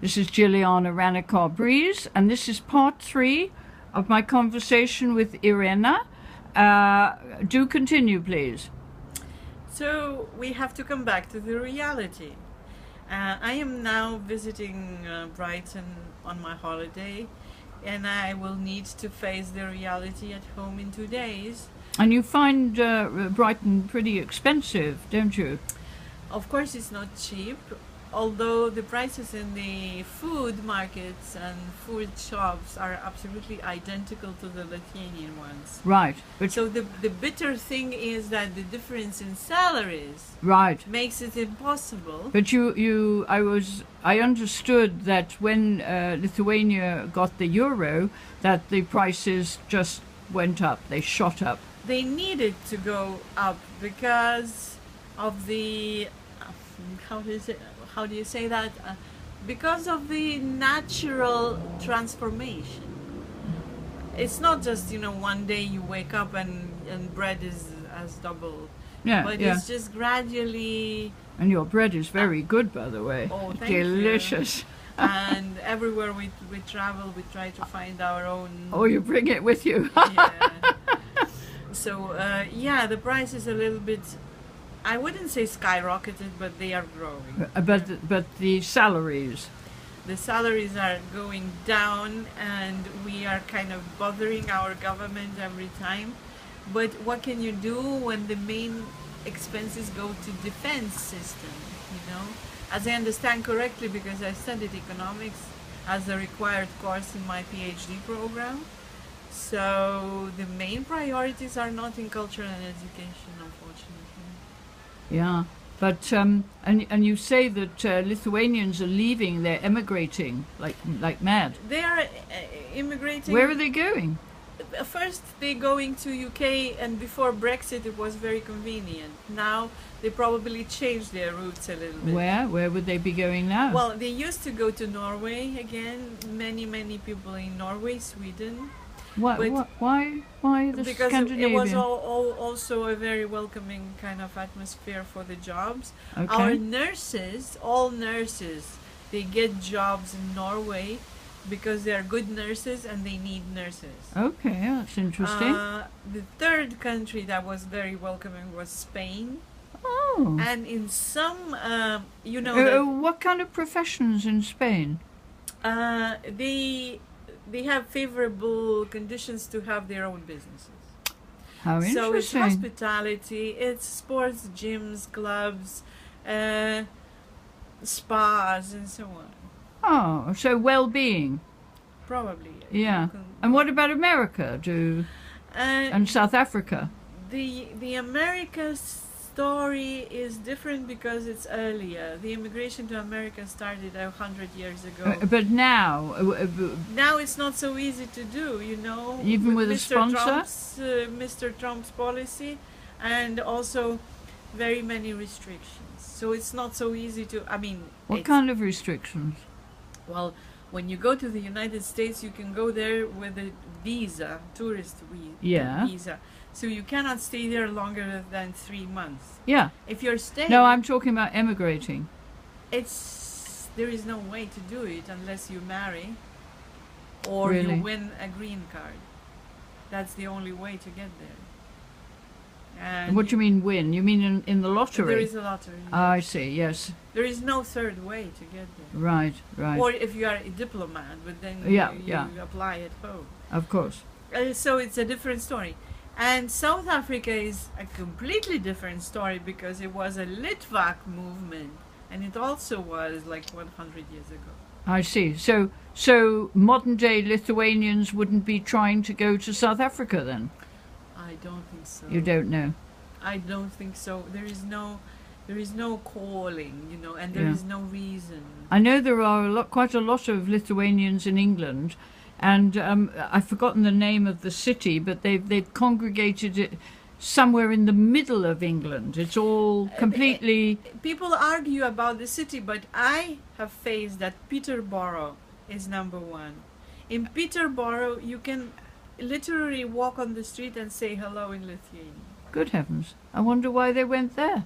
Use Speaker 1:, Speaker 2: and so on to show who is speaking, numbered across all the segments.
Speaker 1: This is Jilliana Ranicar-Breese, and this is part 3 of my conversation with Irena. Do continue, please.
Speaker 2: So we have to come back to the reality. I am now visiting Brighton on my holiday, and I will need to face the reality at home in 2 days.
Speaker 1: And you find Brighton pretty expensive, don't you?
Speaker 2: Of course, it's not cheap, although the prices in the food markets and food shops are absolutely identical to the Lithuanian ones.
Speaker 1: Right. But
Speaker 2: So the bitter thing is that the difference in salaries
Speaker 1: right.
Speaker 2: makes it impossible.
Speaker 1: But I understood that when Lithuania got the euro, that the prices just went up. They shot up.
Speaker 2: They needed to go up because of the how do you say that? Because of the natural transformation. It's not just one day you wake up and bread has doubled.
Speaker 1: Yeah,
Speaker 2: But
Speaker 1: yeah.
Speaker 2: it's just gradually.
Speaker 1: And your bread is very good, by the way.
Speaker 2: Oh, thank you.
Speaker 1: Delicious.
Speaker 2: And everywhere we travel, we try to find our own.
Speaker 1: Oh, you bring it with you.
Speaker 2: Yeah. So the price is a little bit. I wouldn't say skyrocketed, but they are growing.
Speaker 1: But the salaries.
Speaker 2: The salaries are going down, and we are kind of bothering our government every time. But what can you do when the main expenses go to defense system? As I understand correctly, because I studied economics as a required course in my PhD program. So the main priorities are not in culture and education, unfortunately.
Speaker 1: Yeah, but and you say that Lithuanians are leaving; they're emigrating like mad.
Speaker 2: They are immigrating.
Speaker 1: Where are they going?
Speaker 2: First, they're going to UK, and before Brexit, it was very convenient. Now, they probably changed their routes a little bit.
Speaker 1: Where would they be going now?
Speaker 2: Well, they used to go to Norway again. Many people in Norway, Sweden.
Speaker 1: Why the
Speaker 2: Because
Speaker 1: Scandinavian?
Speaker 2: it was also a very welcoming kind of atmosphere for the jobs.
Speaker 1: Okay.
Speaker 2: Our nurses, all nurses, they get jobs in Norway because they are good nurses and they need nurses.
Speaker 1: Okay, that's interesting.
Speaker 2: The third country that was very welcoming was Spain.
Speaker 1: Oh.
Speaker 2: And in some,
Speaker 1: What kind of professions in Spain?
Speaker 2: they have favorable conditions to have their own businesses.
Speaker 1: How interesting.
Speaker 2: So it's hospitality, it's sports, gyms, clubs, spas, and so on.
Speaker 1: Oh, so well-being.
Speaker 2: Probably.
Speaker 1: Yeah. And what about America? And South Africa?
Speaker 2: The America story is different because it's earlier. The immigration to America started 100 years ago.
Speaker 1: But now,
Speaker 2: Now it's not so easy to do,
Speaker 1: even with a sponsor?
Speaker 2: Mr. Trump's policy, and also very many restrictions. So it's not so easy to.
Speaker 1: What kind of restrictions?
Speaker 2: Well, when you go to the United States, you can go there with a visa, tourist visa. So you cannot stay there longer than 3 months.
Speaker 1: Yeah.
Speaker 2: If you're staying...
Speaker 1: No, I'm talking about emigrating.
Speaker 2: There is no way to do it unless you marry or
Speaker 1: Really?
Speaker 2: you win a green card. That's the only way to get there. And
Speaker 1: What do you mean win? You mean in the lottery?
Speaker 2: There is a lottery.
Speaker 1: Ah, I see, yes.
Speaker 2: There is no third way to get there.
Speaker 1: Right.
Speaker 2: Or if you are a diplomat, but then you apply at home.
Speaker 1: Of course.
Speaker 2: So it's a different story. And South Africa is a completely different story because it was a Litvak movement, and it also was like 100 years ago.
Speaker 1: I see. So modern-day Lithuanians wouldn't be trying to go to South Africa then?
Speaker 2: I don't think so.
Speaker 1: You don't know?
Speaker 2: I don't think so. There is no calling, and there is no reason.
Speaker 1: I know there are quite a lot of Lithuanians in England, and I've forgotten the name of the city, but they've congregated it somewhere in the middle of England. It's all completely...
Speaker 2: People argue about the city, but I have faced that Peterborough is number one. In Peterborough, you can literally walk on the street and say hello in Lithuanian.
Speaker 1: Good heavens. I wonder why they went there.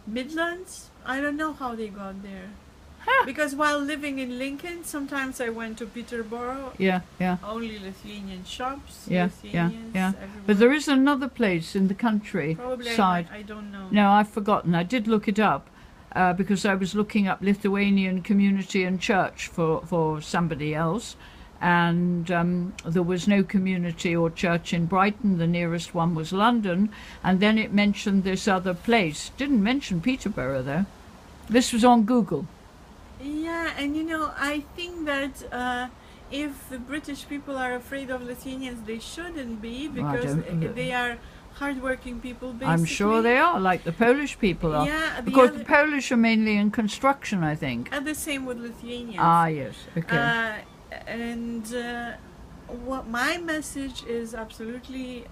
Speaker 2: Midlands? I don't know how they got there. Because while living in Lincoln, sometimes I went to Peterborough.
Speaker 1: Yeah, yeah.
Speaker 2: Only Lithuanian shops.
Speaker 1: Yeah,
Speaker 2: Lithuanians
Speaker 1: yeah.
Speaker 2: everywhere.
Speaker 1: But there is another place in the country
Speaker 2: Probably
Speaker 1: side.
Speaker 2: I don't know.
Speaker 1: No, I've forgotten. I did look it up because I was looking up Lithuanian community and church for somebody else. And there was no community or church in Brighton. The nearest one was London. And then it mentioned this other place. Didn't mention Peterborough, though. This was on Google.
Speaker 2: Yeah, and you know, I think that if the British people are afraid of Lithuanians, they shouldn't be, because they are hardworking people, basically.
Speaker 1: I'm sure they are, like the Polish people are.
Speaker 2: Yeah,
Speaker 1: because the Polish are mainly in construction, I think.
Speaker 2: And the same with Lithuanians.
Speaker 1: Ah, yes, okay.
Speaker 2: What my message is absolutely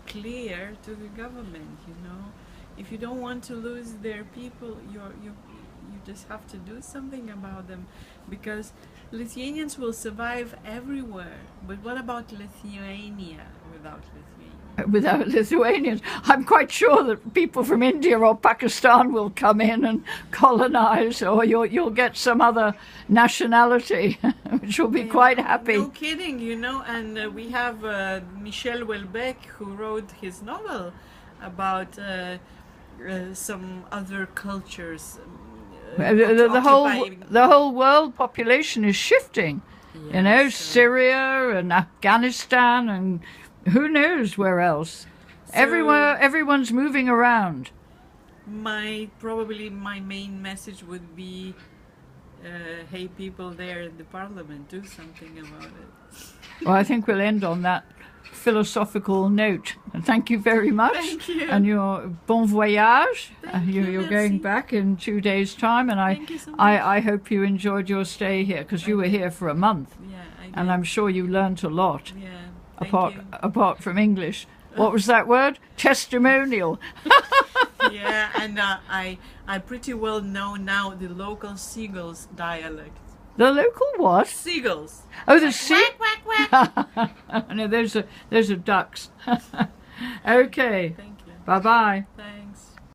Speaker 2: clear to the government, you know. If you don't want to lose their people, you just have to do something about them, because Lithuanians will survive everywhere. But what about Lithuania without Lithuania?
Speaker 1: Without Lithuanians, I'm quite sure that people from India or Pakistan will come in and colonize, or you'll get some other nationality, which will be quite happy.
Speaker 2: No kidding, you know. And we have Michel Houellebecq, who wrote his novel about some other cultures.
Speaker 1: The whole world population is shifting. Yes, you know, Syria and Afghanistan and who knows where else. So everyone's moving around.
Speaker 2: Probably my main message would be, hey, people there in the parliament, do something about it.
Speaker 1: Well, I think we'll end on that philosophical note. Thank you very much.
Speaker 2: Thank you.
Speaker 1: And your bon voyage. You're going
Speaker 2: merci.
Speaker 1: back in 2 days' time, and
Speaker 2: Thank you so much.
Speaker 1: I hope you enjoyed your stay here, because you were here for a month.
Speaker 2: Yeah, I did.
Speaker 1: And I'm sure you learnt a lot.
Speaker 2: Yeah.
Speaker 1: Apart from English. What was that word? Testimonial.
Speaker 2: Yeah, and I pretty well know now the local seagulls dialect.
Speaker 1: The local what?
Speaker 2: Seagulls.
Speaker 1: Oh, the
Speaker 2: Quack, quack, quack.
Speaker 1: No, those are ducks. Okay.
Speaker 2: Thank you.
Speaker 1: Bye-bye.
Speaker 2: Thanks.